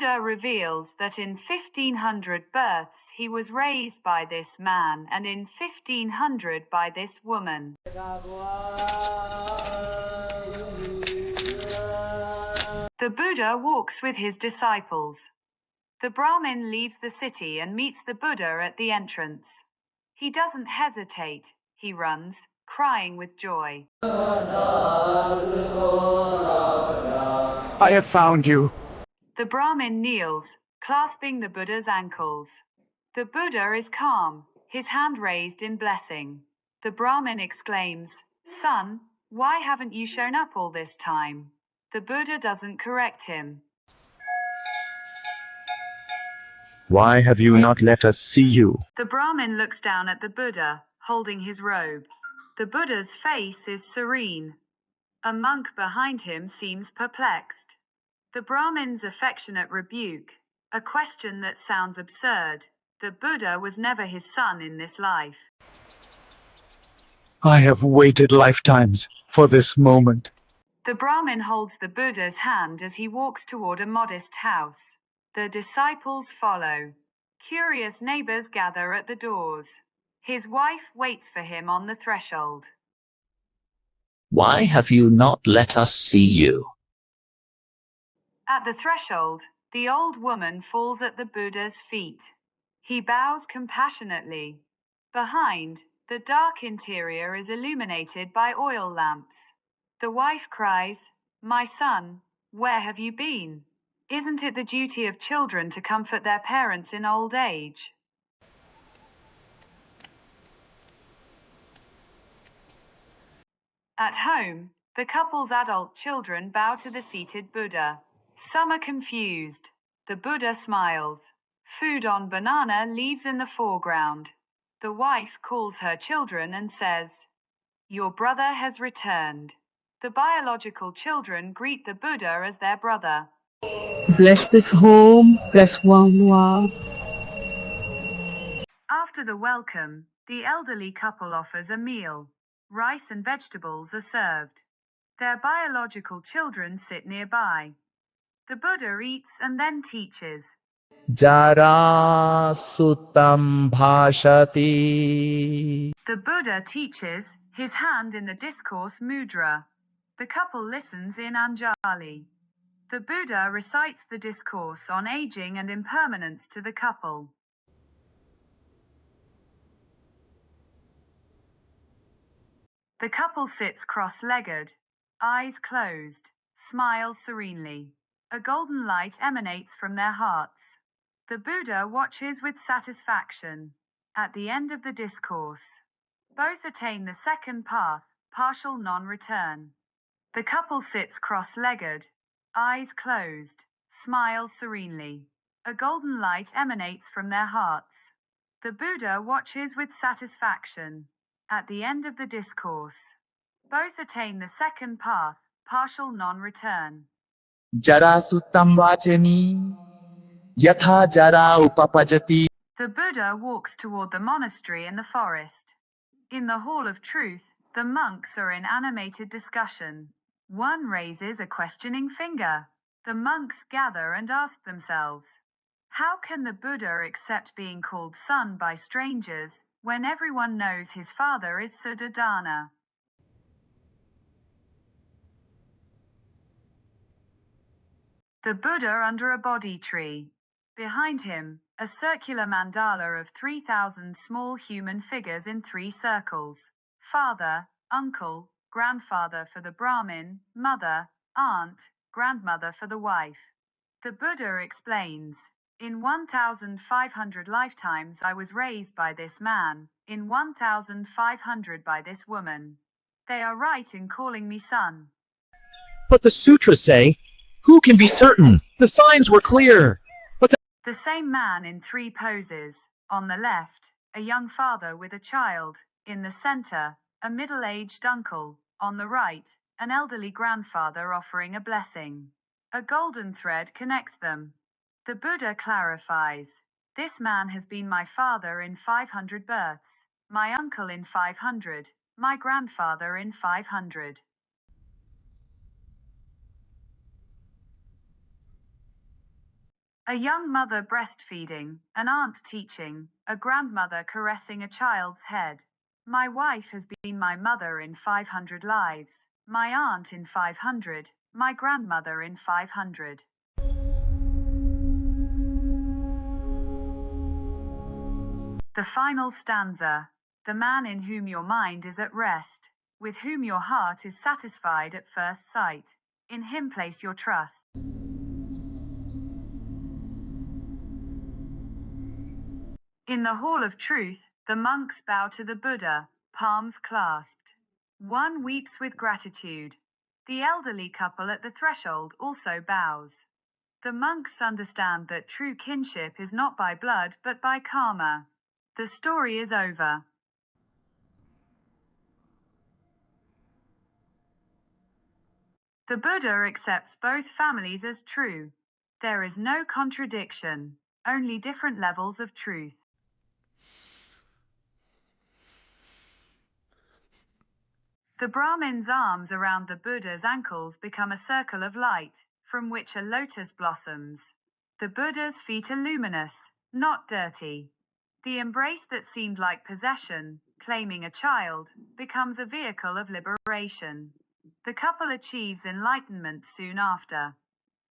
Buddha reveals that in 1500 births he was raised by this man and in 1500 by this woman. The Buddha walks with his disciples. The Brahmin leaves the city and meets the Buddha at the entrance. He doesn't hesitate, he runs, crying with joy. I have found you. The Brahmin kneels, clasping the Buddha's ankles. The Buddha is calm, his hand raised in blessing. The Brahmin exclaims, "Son, why haven't you shown up all this time?" The Buddha doesn't correct him. Why have you not let us see you? The Brahmin looks down at the Buddha, holding his robe. The Buddha's face is serene. A monk behind him seems perplexed. The Brahmin's affectionate rebuke, a question that sounds absurd. The Buddha was never his son in this life. I have waited lifetimes for this moment. The Brahmin holds the Buddha's hand as he walks toward a modest house. The disciples follow. Curious neighbors gather at the doors. His wife waits for him on the threshold. Why have you not let us see you? At the threshold, the old woman falls at the Buddha's feet. He bows compassionately. Behind, the dark interior is illuminated by oil lamps. The wife cries, "My son, where have you been? Isn't it the duty of children to comfort their parents in old age?" At home, the couple's adult children bow to the seated Buddha. Some are confused. The Buddha smiles. Food on banana leaves in the foreground. The wife calls her children and says, "Your brother has returned." The biological children greet the Buddha as their brother. Bless this home, bless Wangwa. After the welcome, the elderly couple offers a meal. Rice and vegetables are served. Their biological children sit nearby. The Buddha eats and then teaches. Jara Suttam Bhashati. The Buddha teaches, his hand in the discourse mudra. The couple listens in Anjali. The Buddha recites the discourse on aging and impermanence to the couple. The couple sits cross-legged, eyes closed, smiles serenely. A golden light emanates from their hearts. The Buddha watches with satisfaction. At the end of the discourse, both attain the second path, partial non-return. The couple sits cross-legged, eyes closed, smiles serenely. A golden light emanates from their hearts. The Buddha watches with satisfaction. At the end of the discourse, both attain the second path, partial non-return. Jara Suttam Vachami. Yatha Jara Upapajati. The Buddha walks toward the monastery in the forest. In the Hall of Truth, the monks are in animated discussion. One raises a questioning finger. The monks gather and ask themselves, how can the Buddha accept being called son by strangers when everyone knows his father is Suddhodana? The Buddha under a Bodhi tree. Behind him, a circular mandala of 3,000 small human figures in 3 circles. Father, uncle, grandfather for the Brahmin, mother, aunt, grandmother for the wife. The Buddha explains, in 1,500 lifetimes I was raised by this man, in 1,500 by this woman. They are right in calling me son. But the sutras say, who can be certain? The signs were clear. The same man in 3 poses. On the left, a young father with a child. In the center, a middle-aged uncle. On the right, an elderly grandfather offering a blessing. A golden thread connects them. The Buddha clarifies, this man has been my father in 500 births, my uncle in 500, my grandfather in 500. A young mother breastfeeding, an aunt teaching, a grandmother caressing a child's head. My wife has been my mother in 500 lives, my aunt in 500, my grandmother in 500. The final stanza. The man in whom your mind is at rest, with whom your heart is satisfied at first sight. In him place your trust. In the Hall of Truth, the monks bow to the Buddha, palms clasped. One weeps with gratitude. The elderly couple at the threshold also bows. The monks understand that true kinship is not by blood but by karma. The story is over. The Buddha accepts both families as true. There is no contradiction, only different levels of truth. The Brahmin's arms around the Buddha's ankles become a circle of light, from which a lotus blossoms. The Buddha's feet are luminous, not dirty. The embrace that seemed like possession, claiming a child, becomes a vehicle of liberation. The couple achieves enlightenment soon after.